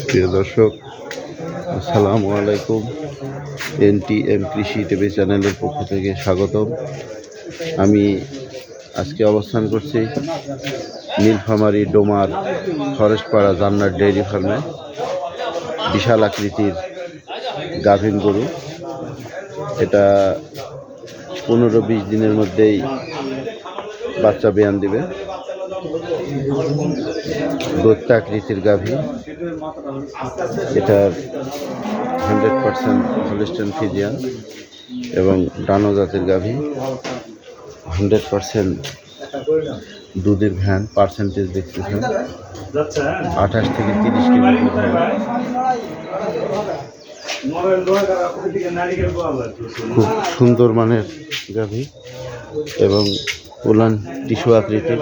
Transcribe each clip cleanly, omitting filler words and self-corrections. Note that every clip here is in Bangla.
প্রিয় দর্শক, আসসালামু আলাইকুম। NTM কৃষি টিভি চ্যানেলের পক্ষ থেকে স্বাগতম। আমি আজকে অবস্থান করছি নীলফামারী ডোমার ফরেস্টপাড়া জান্নাত ডেইরি ফার্মে। বিশাল আকৃতির গাভীন গরু, এটা 15-20 দিনের মধ্যেই বাচ্চা বেয়ান দিবে। দৈত্য আকৃতির গাভী, এটার 100% হলিস্টিয়ান ফ্রিজিয়ান এবং ডানো জাতের গাভী। 100% দুধের ভ্যান, পার্সেন্টেজ দেখতেছেন 28 থেকে 30 কেজি দুধ হবে। খুব সুন্দর মানের গাভী এবং উলান টিস্যু আকৃতির।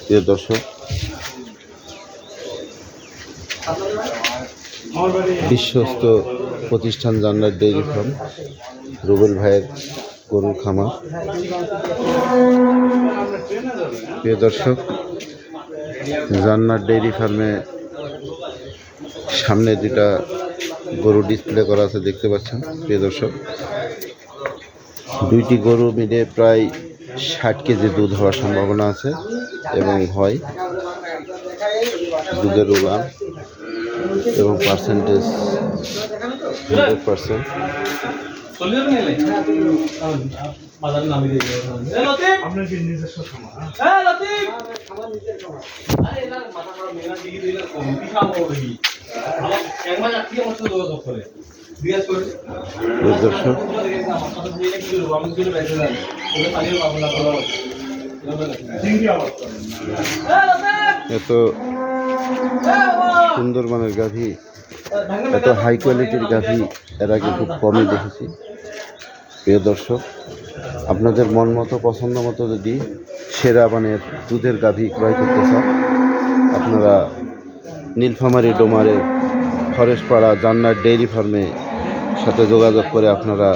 প্রিয় দর্শক, বিশ্বস্ত প্রতিষ্ঠান জান্নাত ডেইরি ফার্ম, রুবেল ভাইয়ের গরুর খামার। প্রিয় দর্শক, জান্নাত ডেইরি ফার্মে সামনে দুটা গরু ডিসপ্লে করা আছে, দেখতে পাচ্ছেন। প্রিয় দর্শক, দুইটি গরু মিলে প্রায় 60 কেজি দুধ হওয়ার সম্ভাবনা আছে এবং হয়। দুধের উলান এবং পার্সেন্টেজ 100%। দর্শক, এত সুন্দর মানের গাভী, এত হাই কোয়ালিটির গাভী এর আগে খুব কমই দেখেছি। প্রিয় দর্শক, আপনাদের মন মতো পছন্দ মতো যদি সেরা মানের দুধের গাভী ক্রয় করতে চান, আপনারা নীলফামারী ডোমারের ফরেস্টপাড়া জান্নাত ডেইরি ফার্মে সাথে যোগাযোগ করে আপনারা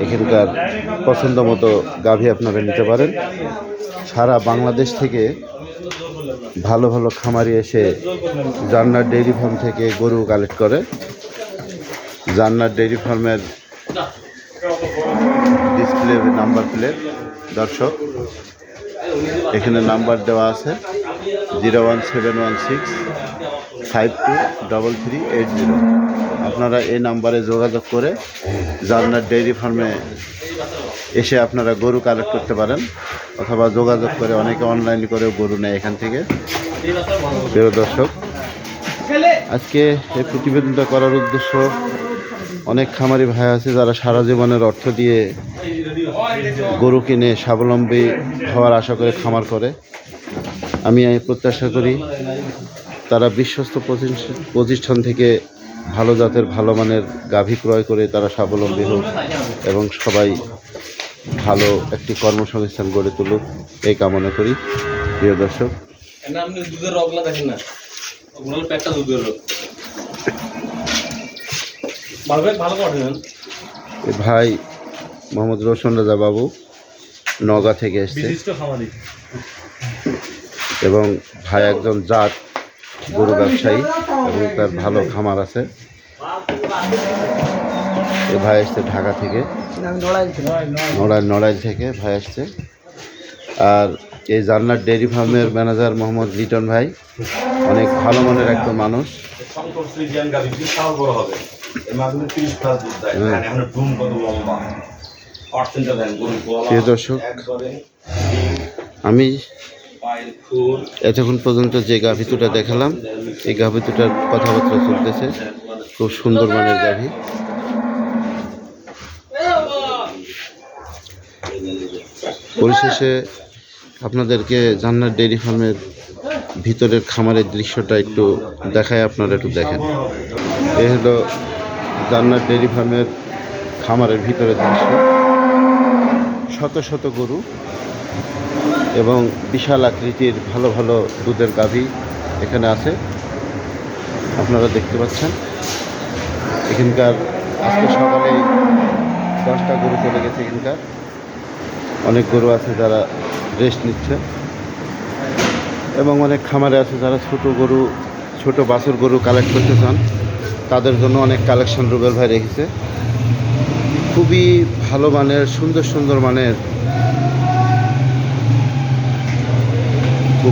এখানকার পছন্দ মতো গাভী আপনারা নিতে পারেন। সারা বাংলাদেশ থেকে ভালো ভালো খামারি এসে জান্নাত ডেইরি ফার্ম থেকে গরু কালেক্ট করে। জান্নাত ডেইরি ফার্মের ডিসপ্লে নাম্বার প্লেট, দর্শক এখানে নাম্বার দেওয়া আছে 01716523380। আপনারা এই নাম্বারে যোগাযোগ করে জান্নাত ডেইরি ফার্মে এসে আপনারা গরু কালেক্ট করতে পারেন, অথবা যোগাযোগ করে অনেকে অনলাইন করেও গরু নেয় এখান থেকে। প্রিয় দর্শক, আজকে এই প্রতিবেদনটা করার উদ্দেশ্য, অনেক খামারি ভাই আছে যারা সারা জীবনের অর্থ দিয়ে গরু কিনে স্বাবলম্বী হওয়ার আশা করে খামার করে। আমি প্রত্যাশা করি তারা বিশ্বস্ত প্রতিষ্ঠান থেকে ভালো জাতের ভালো মানের গাভী ক্রয় করে তারা স্বাবলম্বী হোক এবং সবাই ভালো একটি কর্মসংস্থান গড়ে তুলুক, এই কামনা করি। প্রিয় দর্শক, ভাই মোহাম্মদ রোশন রাজা বাবু নওগাঁ থেকে এসছে এবং ভাই একজন জাত গরু ব্যবসায়ী এবং তার ভালো খামার আছে। এ ভাই এসছে ঢাকা থেকে, নড়াইল থেকে ভাই এসছে। আর এই জান্নাত ডেইরি ফার্মের ম্যানেজার মোহাম্মদ লিটন ভাই অনেক ভালো মনের একজন মানুষ। প্রিয় দর্শক, আমি এতক্ষণ পর্যন্ত যে গাভী দুটা দেখালাম, এই গাভী দুটার কথাবার্তা চলতেছে। খুব সুন্দর মানের গাভী। পরিশেষে আপনাদেরকে জান্নাত ডেইরি ফার্মের ভিতরের খামারের দৃশ্যটা একটু দেখায়, আপনারা একটু দেখেন। এই হলো জান্নাত ডেইরি ফার্মের খামারের ভিতরের দৃশ্য। শত শত গরু এবং বিশাল আকৃতির ভালো ভালো দুধের গাভী এখানে আছে, আপনারা দেখতে পাচ্ছেন। এখানকার আজকে সকালে 10টা গরু চলে গেছে। এখানকার অনেক গরু আছে যারা রেস্ট নিচ্ছে এবং অনেক খামারে আছে যারা ছোট গরু, ছোট বাছুর গরু কালেক্ট করতে চান, তাদের জন্য অনেক কালেকশন রুবেল ভাই রেখেছে। খুবই ভালো মানের, সুন্দর সুন্দর মানের